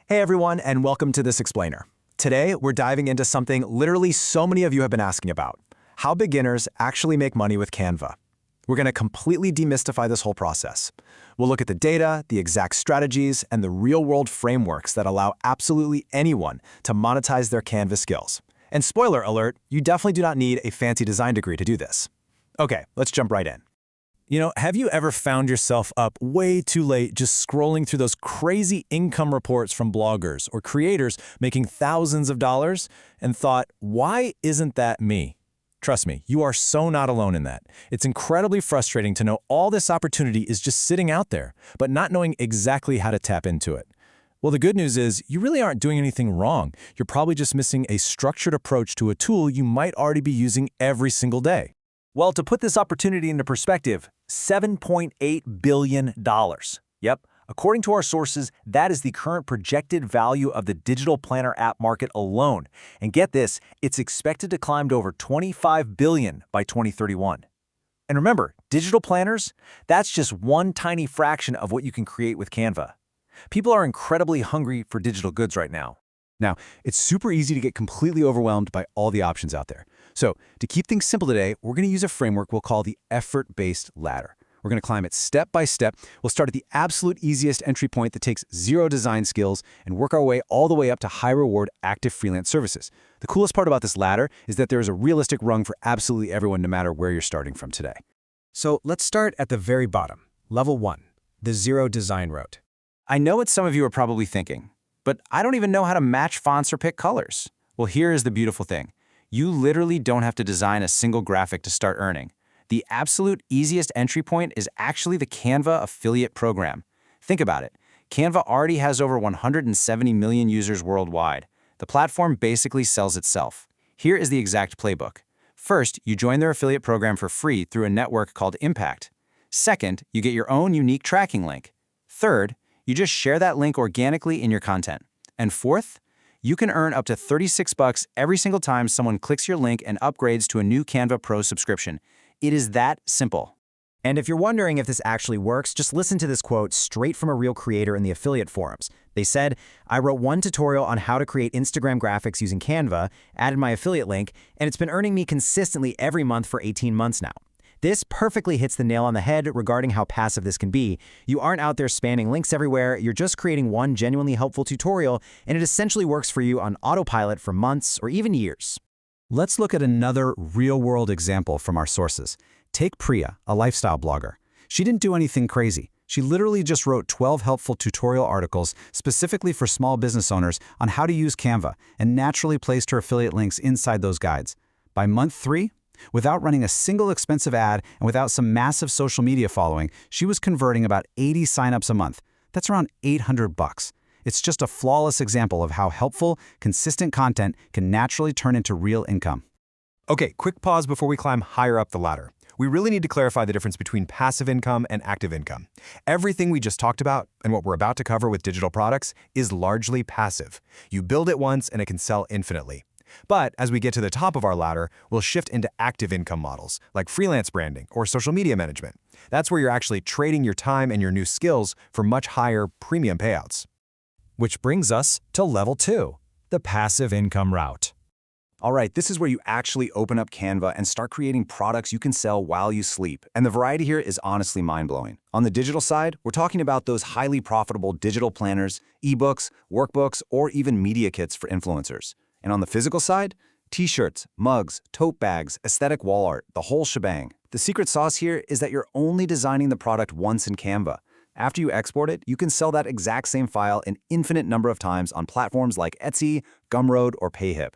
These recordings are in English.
Hey everyone, and welcome to This Explainer. Today, we're diving into something literally so many of you have been asking about: how beginners actually make money with Canva. We're going to completely demystify this whole process. We'll look at the data, the exact strategies, and the real-world frameworks that allow absolutely anyone to monetize their Canva skills. And spoiler alert, you definitely do not need a fancy design degree to do this. Okay, let's jump right in. Have you ever found yourself up way too late just scrolling through those crazy income reports from bloggers or creators making thousands of dollars and thought, why isn't that me? Trust me, you are so not alone in that. It's incredibly frustrating to know all this opportunity is just sitting out there, but not knowing exactly how to tap into it. Well, the good news is you really aren't doing anything wrong. You're probably just missing a structured approach to a tool you might already be using every single day. Well, to put this opportunity into perspective, $7.8 billion. Yep, according to our sources, that is the current projected value of the digital planner app market alone. And get this, it's expected to climb to over $25 billion by 2031. And remember, digital planners, that's just one tiny fraction of what you can create with Canva. People are incredibly hungry for digital goods right now. Now, it's super easy to get completely overwhelmed by all the options out there. So, to keep things simple today, we're going to use a framework we'll call the effort-based ladder. We're going to climb it step by step. We'll start at the absolute easiest entry point that takes zero design skills and work our way all the way up to high-reward active freelance services. The coolest part about this ladder is that there is a realistic rung for absolutely everyone no matter where you're starting from today. So let's start at the very bottom, level 1, the zero design route. I know what some of you are probably thinking, but I don't even know how to match fonts or pick colors. Well, here is the beautiful thing. You literally don't have to design a single graphic to start earning. The absolute easiest entry point is actually the Canva affiliate program. Think about it. Canva already has over 170 million users worldwide. The platform basically sells itself. Here is the exact playbook. First, you join their affiliate program for free through a network called Impact. Second, you get your own unique tracking link. Third, you just share that link organically in your content. And fourth, you can earn up to $36 every single time someone clicks your link and upgrades to a new Canva Pro subscription. It is that simple. And if you're wondering if this actually works, just listen to this quote straight from a real creator in the affiliate forums. They said, "I wrote one tutorial on how to create Instagram graphics using Canva, added my affiliate link, and it's been earning me consistently every month for 18 months now." This perfectly hits the nail on the head regarding how passive this can be. You aren't out there spamming links everywhere, you're just creating one genuinely helpful tutorial, and it essentially works for you on autopilot for months or even years. Let's look at another real-world example from our sources. Take Priya, a lifestyle blogger. She didn't do anything crazy. She literally just wrote 12 helpful tutorial articles specifically for small business owners on how to use Canva and naturally placed her affiliate links inside those guides. By month 3, without running a single expensive ad and without some massive social media following, she was converting about 80 signups a month. That's around $800. It's just a flawless example of how helpful, consistent content can naturally turn into real income. Okay, quick pause before we climb higher up the ladder. We really need to clarify the difference between passive income and active income. Everything we just talked about and what we're about to cover with digital products is largely passive. You build it once and it can sell infinitely. But as we get to the top of our ladder, we'll shift into active income models, like freelance branding or social media management. That's where you're actually trading your time and your new skills for much higher premium payouts. Which brings us to level 2, the passive income route. All right, this is where you actually open up Canva and start creating products you can sell while you sleep. And the variety here is honestly mind-blowing. On the digital side, we're talking about those highly profitable digital planners, ebooks, workbooks, or even media kits for influencers. And on the physical side, t-shirts, mugs, tote bags, aesthetic wall art, the whole shebang. The secret sauce here is that you're only designing the product once in Canva. After you export it, you can sell that exact same file an infinite number of times on platforms like Etsy, Gumroad, or Payhip.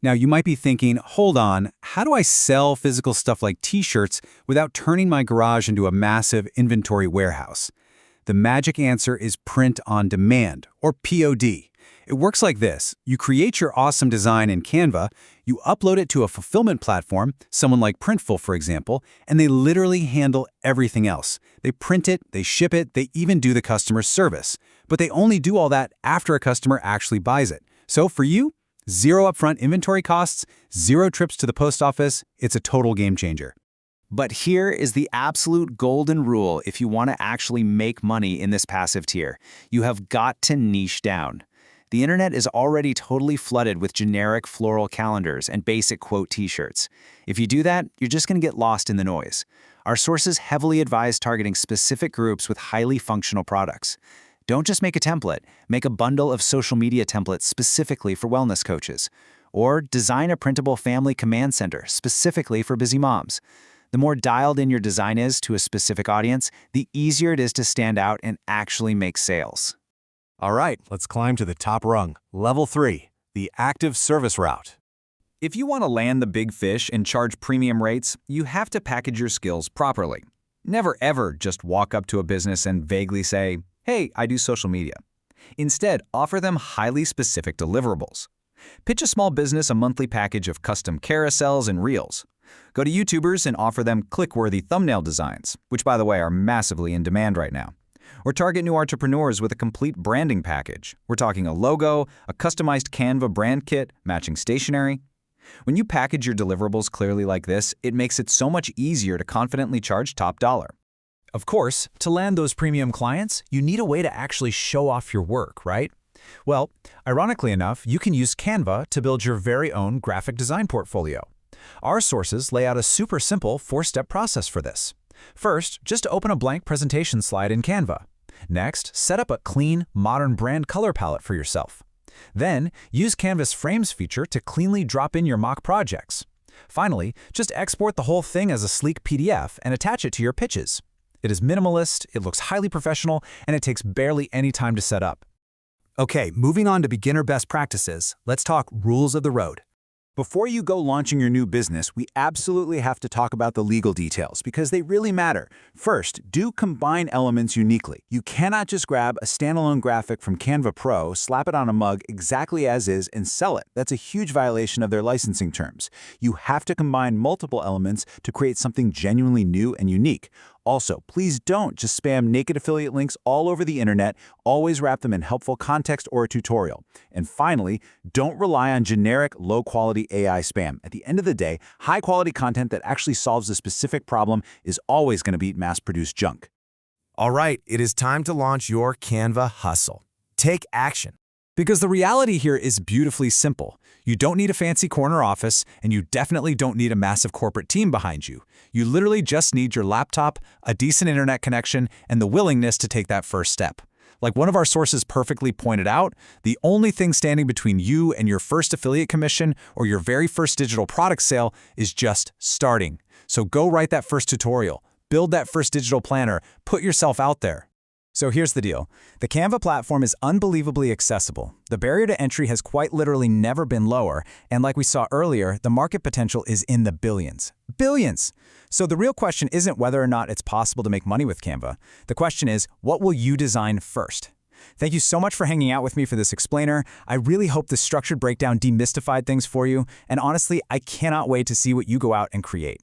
Now, you might be thinking, hold on, how do I sell physical stuff like t-shirts without turning my garage into a massive inventory warehouse? The magic answer is print on demand, or POD. It works like this. You create your awesome design in Canva, you upload it to a fulfillment platform, someone like Printful, for example, and they literally handle everything else. They print it, they ship it, they even do the customer service. But they only do all that after a customer actually buys it. So for you, zero upfront inventory costs, zero trips to the post office, it's a total game changer. But here is the absolute golden rule if you want to actually make money in this passive tier. You have got to niche down. The internet is already totally flooded with generic floral calendars and basic quote t-shirts. If you do that, you're just going to get lost in the noise. Our sources heavily advise targeting specific groups with highly functional products. Don't just make a template, make a bundle of social media templates specifically for wellness coaches. Or design a printable family command center specifically for busy moms. The more dialed in your design is to a specific audience, the easier it is to stand out and actually make sales. All right, let's climb to the top rung. Level 3, the active service route. If you want to land the big fish and charge premium rates, you have to package your skills properly. Never ever just walk up to a business and vaguely say, "Hey, I do social media." Instead, offer them highly specific deliverables. Pitch a small business a monthly package of custom carousels and reels. Go to YouTubers and offer them click-worthy thumbnail designs, which by the way are massively in demand right now. Or target new entrepreneurs with a complete branding package. We're talking a logo, a customized Canva brand kit, matching stationery. When you package your deliverables clearly like this, it makes it so much easier to confidently charge top dollar. Of course, to land those premium clients, you need a way to actually show off your work, right? Well, ironically enough, you can use Canva to build your very own graphic design portfolio. Our sources lay out a super simple 4-step process for this. First, just open a blank presentation slide in Canva. Next, set up a clean, modern brand color palette for yourself. Then, use Canva's Frames feature to cleanly drop in your mock projects. Finally, just export the whole thing as a sleek PDF and attach it to your pitches. It is minimalist, it looks highly professional, and it takes barely any time to set up. Okay, moving on to beginner best practices, let's talk rules of the road. Before you go launching your new business, we absolutely have to talk about the legal details because they really matter. First, do combine elements uniquely. You cannot just grab a standalone graphic from Canva Pro, slap it on a mug exactly as is, and sell it. That's a huge violation of their licensing terms. You have to combine multiple elements to create something genuinely new and unique. Also, please don't just spam naked affiliate links all over the internet. Always wrap them in helpful context or a tutorial. And finally, don't rely on generic, low-quality AI spam. At the end of the day, high-quality content that actually solves a specific problem is always going to beat mass-produced junk. All right, it is time to launch your Canva hustle. Take action. Because the reality here is beautifully simple. You don't need a fancy corner office, and you definitely don't need a massive corporate team behind you. You literally just need your laptop, a decent internet connection, and the willingness to take that first step. Like one of our sources perfectly pointed out, the only thing standing between you and your first affiliate commission or your very first digital product sale is just starting. So go write that first tutorial, build that first digital planner, put yourself out there. So here's the deal. The Canva platform is unbelievably accessible. The barrier to entry has quite literally never been lower, and like we saw earlier, the market potential is in the billions. Billions! So the real question isn't whether or not it's possible to make money with Canva. The question is, what will you design first? Thank you so much for hanging out with me for this explainer. I really hope this structured breakdown demystified things for you, and honestly, I cannot wait to see what you go out and create.